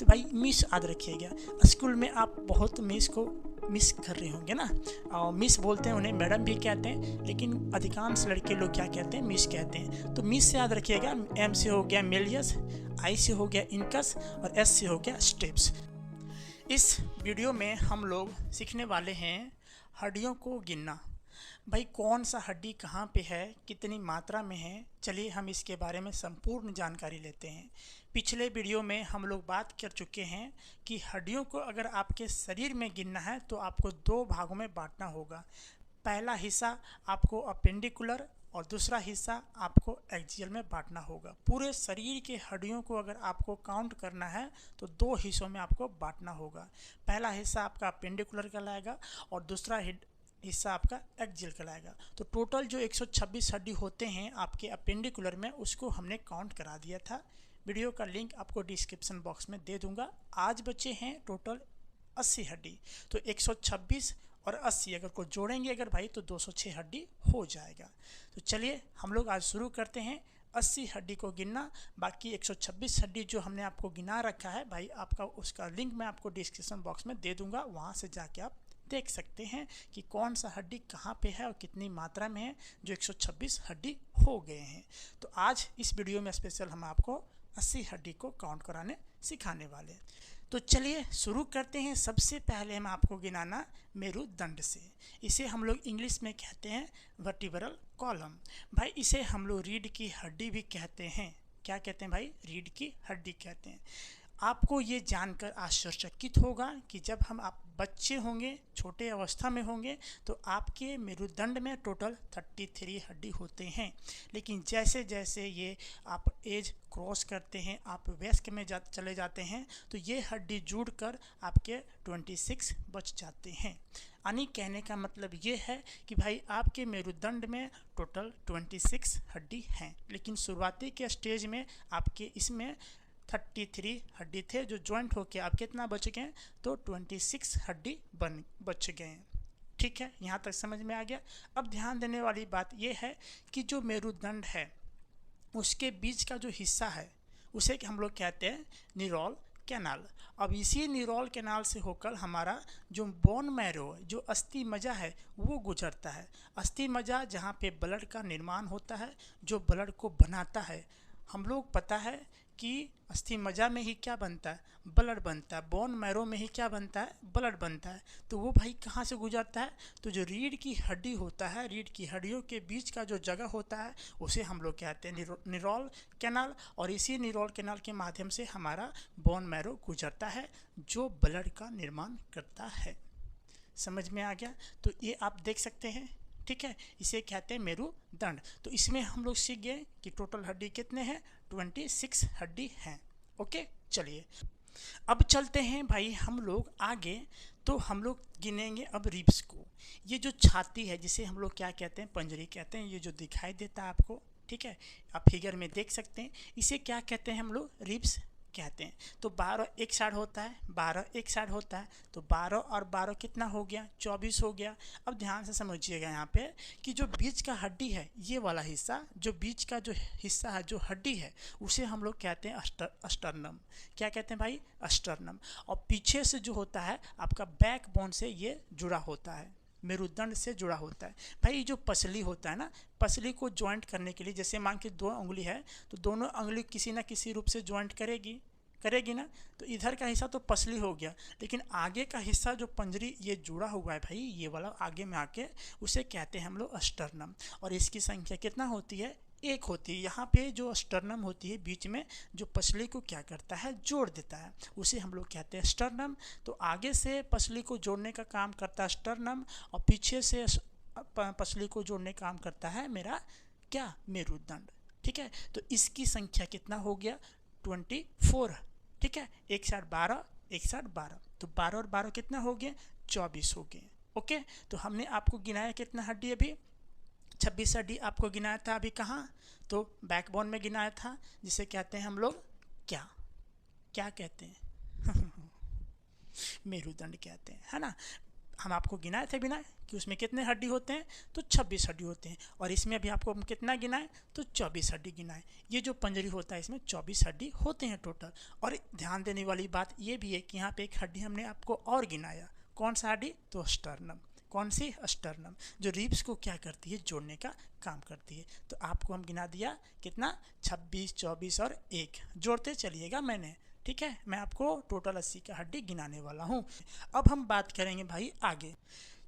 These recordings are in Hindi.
भाई मिस याद रखिएगा। स्कूल में आप बहुत मिस को मिस कर रहे होंगे ना, और मिस बोलते हैं उन्हें, मैडम भी कहते हैं, लेकिन अधिकांश लड़के लोग क्या कहते हैं, मिस कहते हैं। तो मिस से याद रखिएगा, एम से हो गया मेलियस, आई से हो गया इनकस, और एस से हो गया स्टेप्स। इस वीडियो में हम लोग सीखने वाले हैं हड्डियों को गिनना। भाई कौन सा हड्डी कहाँ पे है, कितनी मात्रा में है, चलिए हम इसके बारे में संपूर्ण जानकारी लेते हैं। पिछले वीडियो में हम लोग बात कर चुके हैं कि हड्डियों को अगर आपके शरीर में गिनना है तो आपको दो भागों में बांटना होगा। पहला हिस्सा आपको अपेंडिकुलर और दूसरा हिस्सा आपको एक्सियल में बांटना होगा। पूरे शरीर के हड्डियों को अगर आपको काउंट करना है तो दो हिस्सों में आपको बांटना होगा। पहला हिस्सा आपका अपेंडिकुलर कहलाएगा और दूसरा हिस्सा आपका एक्सियल कहलाएगा। तो टोटल जो 126 हड्डी होते हैं आपके अपेंडिकुलर में, उसको हमने काउंट करा दिया था। वीडियो का लिंक आपको डिस्क्रिप्शन बॉक्स में दे दूंगा। आज बचे हैं टोटल 80 हड्डी। तो 126 और 80 अगर को जोड़ेंगे अगर भाई तो 206 हड्डी हो जाएगा। तो चलिए हम लोग आज शुरू करते हैं 80 हड्डी को गिनना। बाकी 126 हड्डी जो हमने आपको गिना रखा है भाई, आपका उसका लिंक मैं आपको डिस्क्रिप्शन बॉक्स में दे दूंगा, वहाँ से जाके आप देख सकते हैं कि कौन सा हड्डी कहाँ पे है और कितनी मात्रा में है, जो 126 हड्डी हो गए हैं। तो आज इस वीडियो में स्पेशल हम आपको 80 हड्डी को काउंट कराने सिखाने वाले हैं। तो चलिए शुरू करते हैं। सबसे पहले हम आपको गिनाना मेरुदंड से। इसे हम लोग इंग्लिश में कहते हैं वर्टिब्रल कॉलम। भाई इसे हम लोग रीढ़ की हड्डी भी कहते हैं। क्या कहते हैं भाई? रीढ़ की हड्डी कहते हैं। आपको ये जानकर आश्चर्यचकित होगा कि जब आप बच्चे होंगे, छोटे अवस्था में होंगे, तो आपके मेरुदंड में टोटल 33 हड्डी होते हैं। लेकिन जैसे जैसे ये आप एज क्रॉस करते हैं, आप वयस्क में चले जाते हैं, तो ये हड्डी जुड़कर आपके 26 बच जाते हैं। यानी कहने का मतलब ये है कि भाई आपके मेरुदंड में टोटल 26 हड्डी हैं, लेकिन शुरुआती के स्टेज में आपके इसमें 33 हड्डी थे जो ज्वाइंट होके आप कितना बच गए, तो 26 हड्डी बच गए। ठीक है, यहाँ तक समझ में आ गया। अब ध्यान देने वाली बात यह है कि जो मेरुदंड है उसके बीच का जो हिस्सा है उसे हम लोग कहते हैं निरोल कैनाल। अब इसी निरोल कैनाल से होकर हमारा जो बोन मैरो, जो अस्थि मज्जा है, वो गुजरता है। अस्थि मज्जा जहाँ पे ब्लड का निर्माण होता है, जो ब्लड को बनाता है। हम लोग पता है कि अस्थि मज्जा में ही क्या बनता है, ब्लड बनता है। बोन मैरो में ही क्या बनता है, ब्लड बनता है। तो वो भाई कहाँ से गुजरता है, तो जो रीढ़ की हड्डी होता है, रीढ़ की हड्डियों के बीच का जो जगह होता है उसे हम लोग कहते हैं निरोल कैनाल। और इसी निरोल कैनाल के माध्यम से हमारा बोन मैरो गुजरता है, जो ब्लड का निर्माण करता है। समझ में आ गया? तो ये आप देख सकते हैं। ठीक है, इसे कहते हैं मेरुदंड। तो इसमें हम लोग सीख गए कि टोटल हड्डी कितने हैं, 26 हड्डी हैं। ओके, चलिए अब चलते हैं भाई हम लोग आगे। तो हम लोग गिनेंगे अब रिब्स को। ये जो छाती है जिसे हम लोग क्या कहते हैं, पंजरी कहते हैं, ये जो दिखाई देता है आपको, ठीक है, आप फिगर में देख सकते हैं, इसे क्या कहते हैं हम लोग, रिब्स कहते हैं। तो 12 एक साइड होता है, 12 एक साइड होता है, तो 12 और 12 कितना हो गया, 24 हो गया। अब ध्यान से समझिएगा यहाँ पे कि जो बीच का हड्डी है, ये वाला हिस्सा, जो बीच का जो हिस्सा है, जो हड्डी है, उसे हम लोग कहते हैं अस्टर्नम। क्या कहते हैं भाई, अस्टर्नम। और पीछे से जो होता है आपका बैक बोन से ये जुड़ा होता है, मेरुदंड से जुड़ा होता है। भाई जो पसली होता है ना, पसली को ज्वाइंट करने के लिए, जैसे मान के 2 उंगली है तो दोनों उंगली किसी ना किसी रूप से ज्वाइंट करेगी ना, तो इधर का हिस्सा तो पसली हो गया, लेकिन आगे का हिस्सा जो पंजरी ये जुड़ा हुआ है भाई, ये वाला आगे में आके, उसे कहते हैं हम लोग अस्टर्नम। और इसकी संख्या कितना होती है, एक होती है। यहाँ पे जो स्टर्नम होती है बीच में, जो पसली को क्या करता है, जोड़ देता है, उसे हम लोग कहते हैं स्टर्नम। तो आगे से पसली को जोड़ने का काम करता है स्टर्नम, और पीछे से पसली को जोड़ने का काम करता है मेरा क्या, मेरुदंड। ठीक है, तो इसकी संख्या कितना हो गया, 24। ठीक है, एक साइड 12, एक साइड 12, तो 12 और 12 कितना हो गया, 24 हो गए। ओके, तो हमने आपको गिनाया कितना हड्डी, अभी 26 हड्डी आपको गिनाया था। अभी कहाँ, तो बैकबोन में गिनाया था, जिसे कहते हैं हम लोग क्या कहते हैं मेरुदंड कहते हैं, है ना। हम आपको गिनाए थे बिना कि उसमें कितने हड्डी होते हैं, तो 26 हड्डी होते हैं। और इसमें अभी आपको हम कितना गिनाए, तो 24 हड्डी गिनाए। ये जो पंजरी होता है इसमें 24 हड्डी होते हैं टोटल। और ध्यान देने वाली बात ये भी है कि यहाँ पे एक हड्डी हमने आपको और गिनाया। कौन सा हड्डी, तो स्टर्नम। कौन सी, स्टर्नम, जो रिब्स को क्या करती है, जोड़ने का काम करती है। तो आपको हम गिना दिया कितना, 26, 24 और 1 जोड़ते चलिएगा मैंने, ठीक है। मैं आपको टोटल 80 का हड्डी गिनाने वाला हूँ। अब हम बात करेंगे भाई आगे।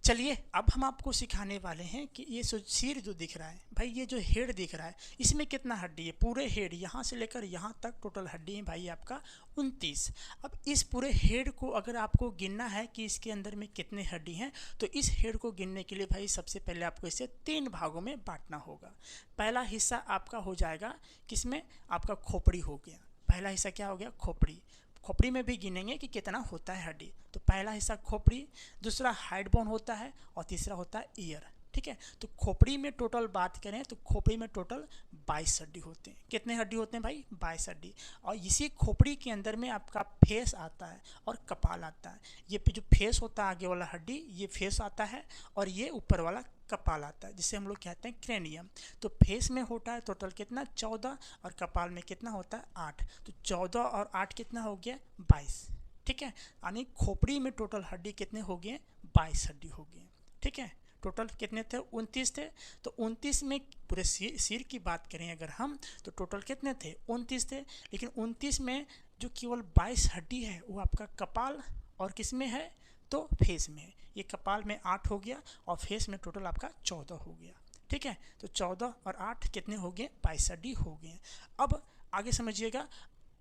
चलिए अब हम आपको सिखाने वाले हैं कि ये सिर जो दिख रहा है भाई, ये जो हेड दिख रहा है, इसमें कितना हड्डी है। पूरे हेड यहाँ से लेकर यहाँ तक टोटल हड्डी है भाई आपका 29। अब इस पूरे हेड को अगर आपको गिनना है कि इसके अंदर में कितने हड्डी हैं, तो इस हेड को गिनने के लिए भाई सबसे पहले आपको इसे 3 भागों में बांटना होगा। पहला हिस्सा आपका हो जाएगा किसमें, आपका खोपड़ी हो गया। पहला हिस्सा क्या हो गया, खोपड़ी। खोपड़ी में भी गिनेंगे कि कितना होता है हड्डी। तो पहला हिस्सा खोपड़ी, दूसरा हाइड बोन होता है और तीसरा होता है ईयर, ठीक है। तो खोपड़ी में टोटल बात करें तो खोपड़ी में टोटल 22 हड्डी होते हैं। कितने हड्डी होते हैं भाई, 22 हड्डी। और इसी खोपड़ी के अंदर में आपका फेस आता है और कपाल आता है। ये जो फेस होता है आगे वाला हड्डी, ये फेस आता है और ये ऊपर वाला कपाल आता है, जिसे हम लोग कहते हैं क्रेनियम। तो फेस में होता है टोटल कितना, 14, और कपाल में कितना होता है, 8। तो 14 और 8 कितना हो गया, 22, ठीक है। यानी खोपड़ी में टोटल हड्डी कितने हो गए, 22 हड्डी हो गए, ठीक है। टोटल कितने थे, 29 थे। तो 29 में पूरे सिर की बात करें अगर हम, तो टोटल कितने थे, 29 थे। लेकिन 29 में जो केवल 22 हड्डी है वो आपका कपाल और किस में है, तो फेस में है। ये कपाल में 8 हो गया और फेस में टोटल आपका 14 हो गया, ठीक है। तो 14 और 8 कितने हो गए, 22 हड्डी हो गए। अब आगे समझिएगा,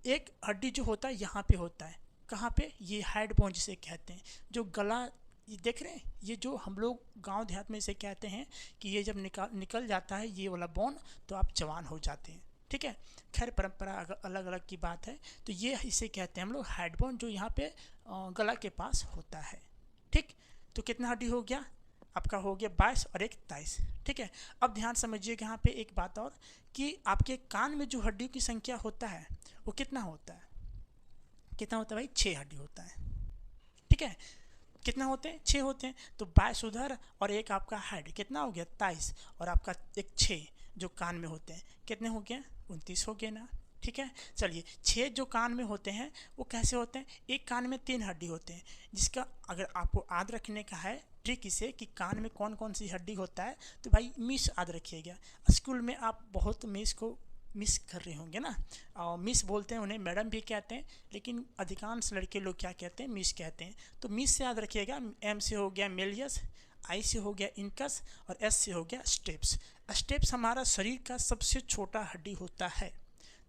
एक हड्डी जो होता है यहाँ पे होता है, कहाँ पे, ये हेड बोन जिसे कहते हैं। जो गला, ये देख रहे हैं, ये जो हम लोग गांव देहात में इसे कहते हैं कि ये जब निकल जाता है ये वाला बोन, तो आप जवान हो जाते हैं, ठीक है। खैर परंपरा अलग अलग की बात है। तो ये इसे कहते हैं हम लोग हेड बोन, जो यहाँ पे गला के पास होता है, ठीक। तो कितना हड्डी हो गया आपका, हो गया 22 और 1 23, ठीक है। अब ध्यान समझिएगा यहाँ पे एक बात और, कि आपके कान में जो हड्डियों की संख्या होता है वो कितना होता है, कितना होता है भाई, 6 हड्डी होता है, ठीक है। कितना होते हैं, 6 होते हैं। तो 22 उधर और 1 आपका हेड, कितना हो गया 23, और आपका एक 6 जो कान में होते हैं, कितने हो गए, 29 हो गए ना, ठीक है। चलिए 6 जो कान में होते हैं वो कैसे होते हैं, एक कान में 3 हड्डी होते हैं, जिसका अगर आपको याद रखने का है ट्रिक इसे कि कान में कौन कौन सी हड्डी होता है, तो भाई मिस याद रखिएगा। स्कूल में आप बहुत मिस को मिस कर रहे होंगे ना, और मिस बोलते हैं उन्हें, मैडम भी कहते हैं, लेकिन अधिकांश लड़के लोग क्या कहते हैं, मिस कहते हैं। तो मिस से याद रखिएगा, एम से हो गया मेलियस, आई से हो गया इनकस, और एस से हो गया स्टेप्स। स्टेप्स हमारा शरीर का सबसे छोटा हड्डी होता है।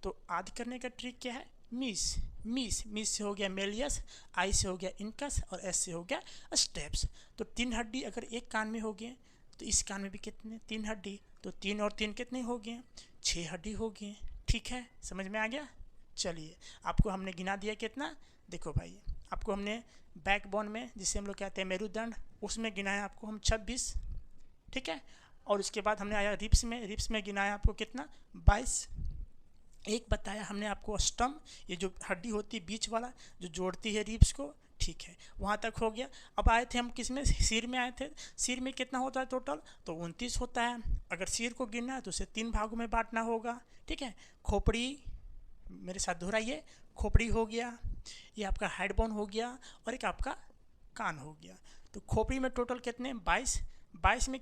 तो याद करने का ट्रिक क्या है, मिस। मिस से हो गया मेलियस, आई से हो गया इनकस, और एस से हो गया स्टेप्स। तो 3 हड्डी अगर एक कान में हो गए, तो इस कान में भी कितने, 3 हड्डी। तो 3 और 3 कितने हो गए, 6 हड्डी हो गए, ठीक है। समझ में आ गया। चलिए आपको हमने गिना दिया कितना, देखो भाई आपको हमने बैकबोन में, जिसे हम लोग कहते हैं मेरुदंड, उसमें गिनाया आपको हम 26, ठीक है। और उसके बाद हमने आया रिप्स में गिनाया आपको कितना, 22। एक बताया हमने आपको स्टम, ये जो हड्डी होती है बीच वाला जो जोड़ती है रिब्स को, ठीक है, वहाँ तक हो गया। अब आए थे हम किस में, सिर में आए थे। सिर में कितना होता है टोटल, तो 29 होता है। अगर सिर को गिनना है तो उसे 3 भागों में बांटना होगा, ठीक है। खोपड़ी, मेरे साथ दोहराइए, खोपड़ी हो गया, ये आपका हेड बोन हो गया, और एक आपका कान हो गया। तो खोपड़ी में टोटल कितने, 22। 22 में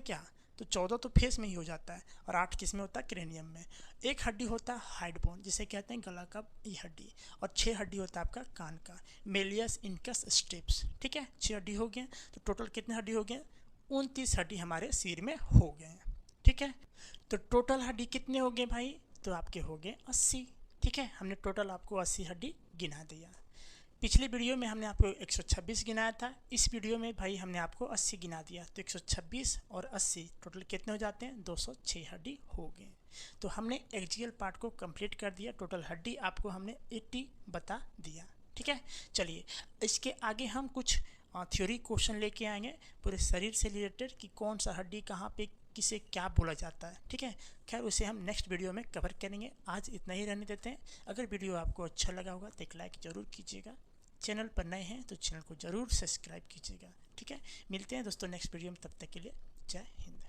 क्या, तो 14 तो फेस में ही हो जाता है, और 8 किस में होता है, क्रेनियम में। एक हड्डी होता है हाइड बोन, जिसे कहते हैं गला का ये हड्डी, और 6 हड्डी होता है आपका कान का, मेलियस इनकस स्टेप्स, ठीक है। 6 हड्डी हो गए। तो टोटल कितने हड्डी हो गए, 29 हड्डी हमारे सिर में हो गए, ठीक है। तो टोटल हड्डी कितने हो गए भाई, तो आपके हो गए 80, ठीक है। हमने टोटल आपको 80 हड्डी गिना दिया। पिछले वीडियो में हमने आपको 126 गिनाया था, इस वीडियो में भाई हमने आपको 80 गिना दिया। तो 126 और 80 टोटल कितने हो जाते हैं, 206 हड्डी हो गए। तो हमने एक्सियल पार्ट को कंप्लीट कर दिया, टोटल हड्डी आपको हमने 80 बता दिया, ठीक है। चलिए इसके आगे हम कुछ थ्योरी क्वेश्चन लेके आएंगे पूरे शरीर से रिलेटेड, कि कौन सा हड्डी कहाँ पे किसे क्या बोला जाता है, ठीक है। खैर उसे हम नेक्स्ट वीडियो में कवर करेंगे, आज इतना ही रहने देते हैं। अगर वीडियो आपको अच्छा लगा होगा तो एक लाइक ज़रूर कीजिएगा। चैनल पर नए हैं तो चैनल को ज़रूर सब्सक्राइब कीजिएगा। ठीक है, मिलते हैं दोस्तों नेक्स्ट वीडियो में, तब तक के लिए जय हिंद।